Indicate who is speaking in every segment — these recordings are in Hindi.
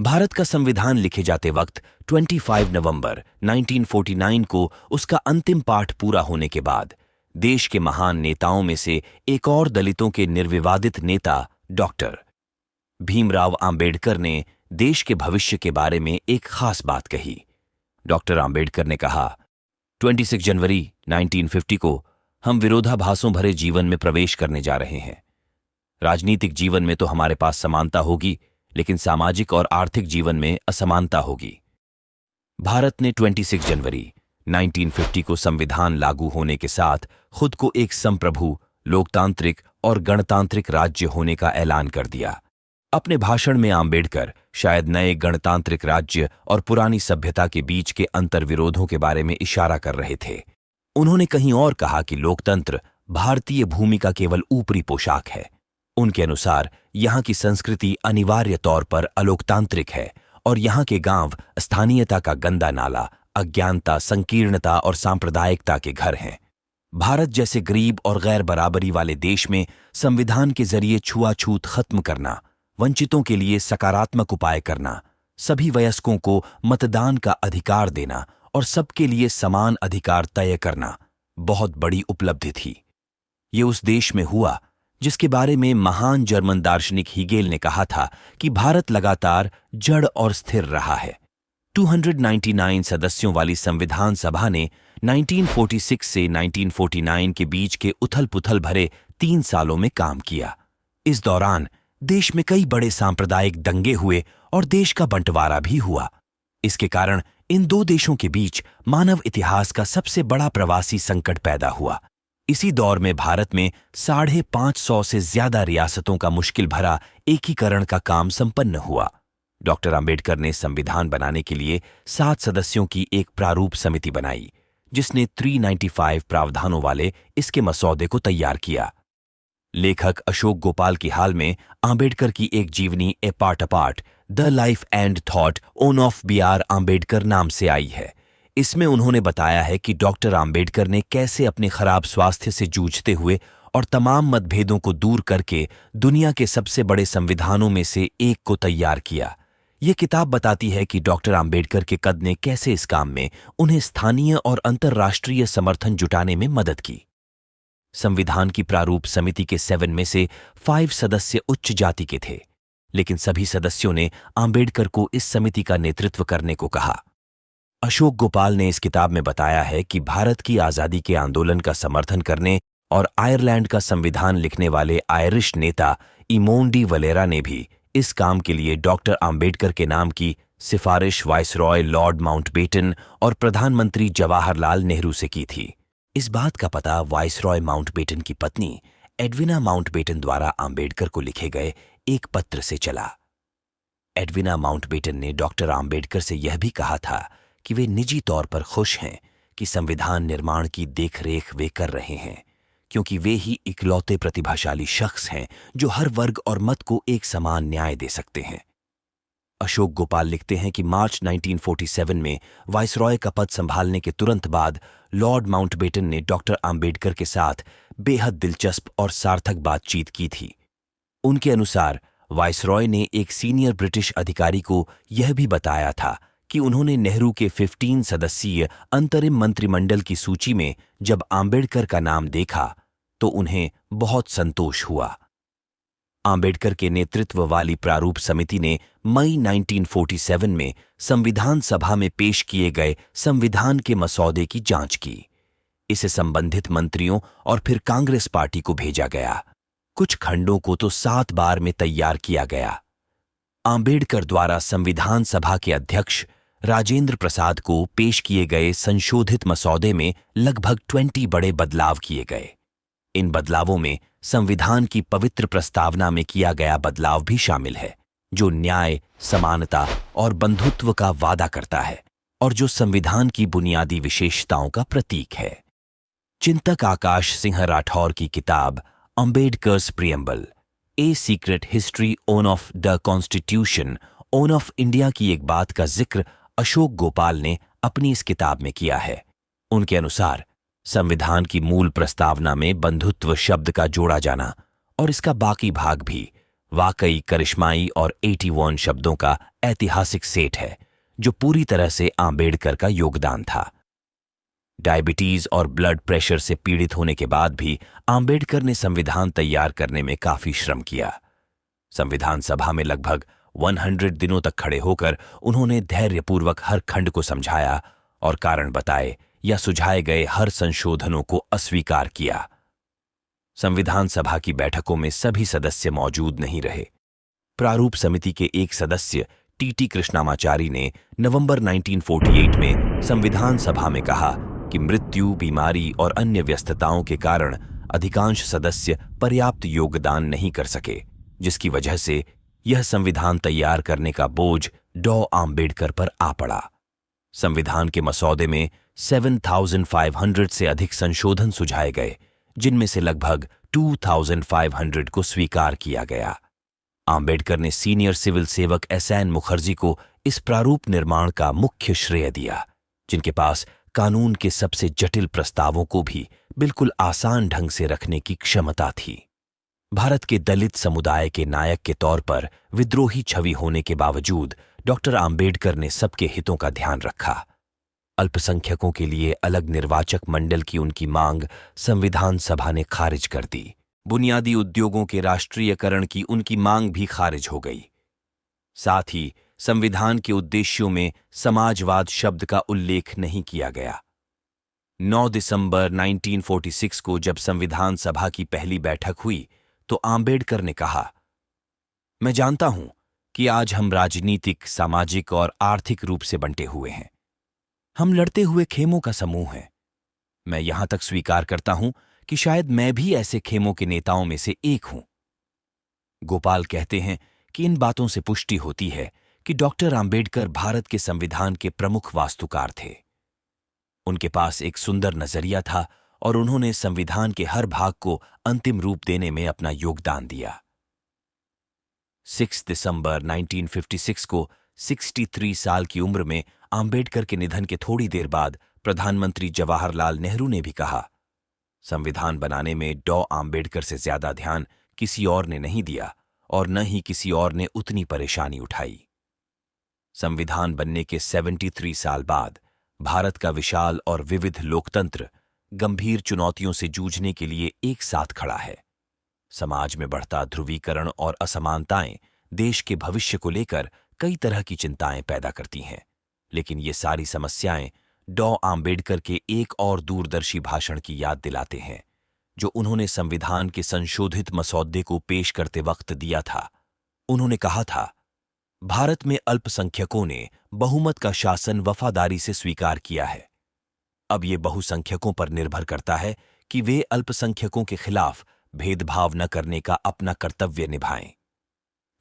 Speaker 1: भारत का संविधान लिखे जाते वक्त 25 नवंबर 1949 को उसका अंतिम पाठ पूरा होने के बाद देश के महान नेताओं में से एक और दलितों के निर्विवादित नेता डॉक्टर भीमराव अंबेडकर ने देश के भविष्य के बारे में एक खास बात कही। डॉक्टर अंबेडकर ने कहा, 26 जनवरी 1950 को हम विरोधाभासों भरे जीवन में प्रवेश करने जा रहे हैं। राजनीतिक जीवन में तो हमारे पास समानता होगी, लेकिन सामाजिक और आर्थिक जीवन में असमानता होगी। भारत ने 26 जनवरी 1950 को संविधान लागू होने के साथ खुद को एक संप्रभु, लोकतांत्रिक और गणतांत्रिक राज्य होने का ऐलान कर दिया। अपने भाषण में अंबेडकर शायद नए गणतांत्रिक राज्य और पुरानी सभ्यता के बीच के अंतर्विरोधों के बारे में इशारा कर रहे थे। उन्होंने कहीं और कहा कि लोकतंत्र भारतीय भूमि का केवल ऊपरी पोशाक है। उनके अनुसार यहाँ की संस्कृति अनिवार्य तौर पर अलोकतांत्रिक है और यहाँ के गांव स्थानीयता का गंदा नाला, अज्ञानता, संकीर्णता और सांप्रदायिकता के घर हैं। भारत जैसे गरीब और गैर बराबरी वाले देश में संविधान के जरिए छुआछूत खत्म करना, वंचितों के लिए सकारात्मक उपाय करना, सभी वयस्कों को मतदान का अधिकार देना और सबके लिए समान अधिकार तय करना बहुत बड़ी उपलब्धि थी। ये उस देश में हुआ जिसके बारे में महान जर्मन दार्शनिक हीगेल ने कहा था कि भारत लगातार जड़ और स्थिर रहा है। 299 सदस्यों वाली संविधान सभा ने 1946 से 1949 के बीच के उथल-पुथल भरे 3 सालों में काम किया। इस दौरान देश में कई बड़े सांप्रदायिक दंगे हुए और देश का बंटवारा भी हुआ। इसके कारण इन दो देशों के बीच मानव इतिहास का सबसे बड़ा प्रवासी संकट पैदा हुआ। इसी दौर में भारत में 550 से ज्यादा रियासतों का मुश्किल भरा एकीकरण का काम संपन्न हुआ। डॉक्टर अंबेडकर ने संविधान बनाने के लिए 7 सदस्यों की एक प्रारूप समिति बनाई, जिसने 395 प्रावधानों वाले इसके मसौदे को तैयार किया। लेखक अशोक गोपाल की हाल में अंबेडकर की एक जीवनी a part apart, the life and thought of B.R. Ambedkar नाम से आई है। इसमें उन्होंने बताया है कि डॉक्टर अंबेडकर ने कैसे अपने खराब स्वास्थ्य से जूझते हुए और तमाम मतभेदों को दूर करके दुनिया के सबसे बड़े संविधानों में से एक को तैयार किया। यह किताब बताती है कि डॉक्टर अंबेडकर के कद ने कैसे इस काम में उन्हें स्थानीय और अंतर्राष्ट्रीय समर्थन जुटाने में मदद की। संविधान की प्रारूप समिति के 7 में से 5 सदस्य उच्च जाति के थे, लेकिन सभी सदस्यों ने अंबेडकर को इस समिति का नेतृत्व करने को कहा। अशोक गोपाल ने इस किताब में बताया है कि भारत की आजादी के आंदोलन का समर्थन करने और आयरलैंड का संविधान लिखने वाले आयरिश नेता इमोन डी वलेरा ने भी इस काम के लिए डॉक्टर अंबेडकर के नाम की सिफारिश वाइसरॉय लॉर्ड माउंटबेटन और प्रधानमंत्री जवाहरलाल नेहरू से की थी। इस बात का पता वाइसरॉय माउंटबेटन की पत्नी एडविना माउंटबेटन द्वारा अंबेडकर को लिखे गए एक पत्र से चला। एडविना माउंटबेटन ने डॉक्टर अंबेडकर से यह भी कहा था कि वे निजी तौर पर खुश हैं कि संविधान निर्माण की देखरेख वे कर रहे हैं, क्योंकि वे ही इकलौते प्रतिभाशाली शख्स हैं जो हर वर्ग और मत को एक समान न्याय दे सकते हैं। अशोक गोपाल लिखते हैं कि मार्च 1947 में वाइसरॉय का पद संभालने के तुरंत बाद लॉर्ड माउंटबेटन ने डॉक्टर अंबेडकर के साथ बेहद दिलचस्प और सार्थक बातचीत की थी। उनके अनुसार वाइसरॉय ने एक सीनियर ब्रिटिश अधिकारी को यह भी बताया था कि उन्होंने नेहरू के 15 सदस्यीय अंतरिम मंत्रिमंडल की सूची में जब अंबेडकर का नाम देखा तो उन्हें बहुत संतोष हुआ। अंबेडकर के नेतृत्व वाली प्रारूप समिति ने मई 1947 में संविधान सभा में पेश किए गए संविधान के मसौदे की जांच की। इसे संबंधित मंत्रियों और फिर कांग्रेस पार्टी को भेजा गया। कुछ खंडों को तो 7 बार में तैयार किया गया। अंबेडकर द्वारा संविधान सभा के अध्यक्ष राजेंद्र प्रसाद को पेश किए गए संशोधित मसौदे में लगभग 20 बड़े बदलाव किए गए। इन बदलावों में संविधान की पवित्र प्रस्तावना में किया गया बदलाव भी शामिल है, जो न्याय, समानता और बंधुत्व का वादा करता है और जो संविधान की बुनियादी विशेषताओं का प्रतीक है। चिंतक आकाश सिंह राठौर की किताब Ambedkar's preamble, a secret history of the constitution of India की एक बात का जिक्र अशोक गोपाल ने अपनी इस किताब में किया है। उनके अनुसार संविधान की मूल प्रस्तावना में बंधुत्व शब्द का जोड़ा जाना और इसका बाकी भाग भी वाकई करिश्माई और 81 शब्दों का ऐतिहासिक सेट है जो पूरी तरह से आंबेडकर का योगदान था। डायबिटीज और ब्लड प्रेशर से पीड़ित होने के बाद भी आंबेडकर ने संविधान तैयार करने में काफी श्रम किया। संविधान सभा में लगभग 100 दिनों तक खड़े होकर उन्होंने धैर्यपूर्वक हर खंड को समझाया और कारण बताए या सुझाए गए हर संशोधनों को अस्वीकार किया। संविधान सभा की बैठकों में सभी सदस्य मौजूद नहीं रहे। प्रारूप समिति के एक सदस्य टीटी कृष्णामाचारी ने नवंबर 1948 में संविधान सभा में कहा कि मृत्यु, बीमारी और अन्य व्यस्तताओं के कारण अधिकांश सदस्य पर्याप्त योगदान नहीं कर सके, जिसकी वजह से यह संविधान तैयार करने का बोझ डॉ. आंबेडकर पर आ पड़ा। संविधान के मसौदे में 7,500 से अधिक संशोधन सुझाए गए, जिनमें से लगभग 2,500 को स्वीकार किया गया। आंबेडकर ने सीनियर सिविल सेवक एसएन मुखर्जी को इस प्रारूप निर्माण का मुख्य श्रेय दिया, जिनके पास कानून के सबसे जटिल प्रस्तावों को भी बिल्कुल आसान ढंग से रखने की क्षमता थी। भारत के दलित समुदाय के नायक के तौर पर विद्रोही छवि होने के बावजूद डॉक्टर आंबेडकर ने सबके हितों का ध्यान रखा। अल्पसंख्यकों के लिए अलग निर्वाचक मंडल की उनकी मांग संविधान सभा ने खारिज कर दी। बुनियादी उद्योगों के राष्ट्रीयकरण की उनकी मांग भी खारिज हो गई। साथ ही संविधान के उद्देश्यों में समाजवाद शब्द का उल्लेख नहीं किया गया। 9 दिसंबर 1946 को जब संविधान सभा की पहली बैठक हुई तो आंबेडकर ने कहा, मैं जानता हूं कि आज हम राजनीतिक, सामाजिक और आर्थिक रूप से बंटे हुए हैं। हम लड़ते हुए खेमों का समूह हैं। मैं यहां तक स्वीकार करता हूं कि शायद मैं भी ऐसे खेमों के नेताओं में से एक हूं। गोपाल कहते हैं कि इन बातों से पुष्टि होती है कि डॉक्टर आंबेडकर भारत के संविधान के प्रमुख वास्तुकार थे। उनके पास एक सुंदर नजरिया था और उन्होंने संविधान के हर भाग को अंतिम रूप देने में अपना योगदान दिया। 6 दिसंबर 1956 को 63 साल की उम्र में आंबेडकर के निधन के थोड़ी देर बाद प्रधानमंत्री जवाहरलाल नेहरू ने भी कहा, संविधान बनाने में डॉ. आंबेडकर से ज्यादा ध्यान किसी और ने नहीं दिया और न ही किसी और ने उतनी परेशानी उठाई। संविधान बनने के 73 साल बाद भारत का विशाल और विविध लोकतंत्र गंभीर चुनौतियों से जूझने के लिए एक साथ खड़ा है। समाज में बढ़ता ध्रुवीकरण और असमानताएं देश के भविष्य को लेकर कई तरह की चिंताएं पैदा करती हैं, लेकिन ये सारी समस्याएं डॉ. आंबेडकर के एक और दूरदर्शी भाषण की याद दिलाते हैं, जो उन्होंने संविधान के संशोधित मसौदे को पेश करते वक्त दिया था। उन्होंने कहा था, भारत में अल्पसंख्यकों ने बहुमत का शासन वफादारी से स्वीकार किया है। अब ये बहुसंख्यकों पर निर्भर करता है कि वे अल्पसंख्यकों के खिलाफ भेदभाव न करने का अपना कर्तव्य निभाएं।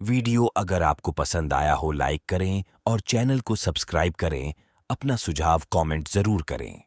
Speaker 1: वीडियो अगर आपको पसंद आया हो लाइक करें और चैनल को सब्सक्राइब करें। अपना सुझाव कमेंट जरूर करें।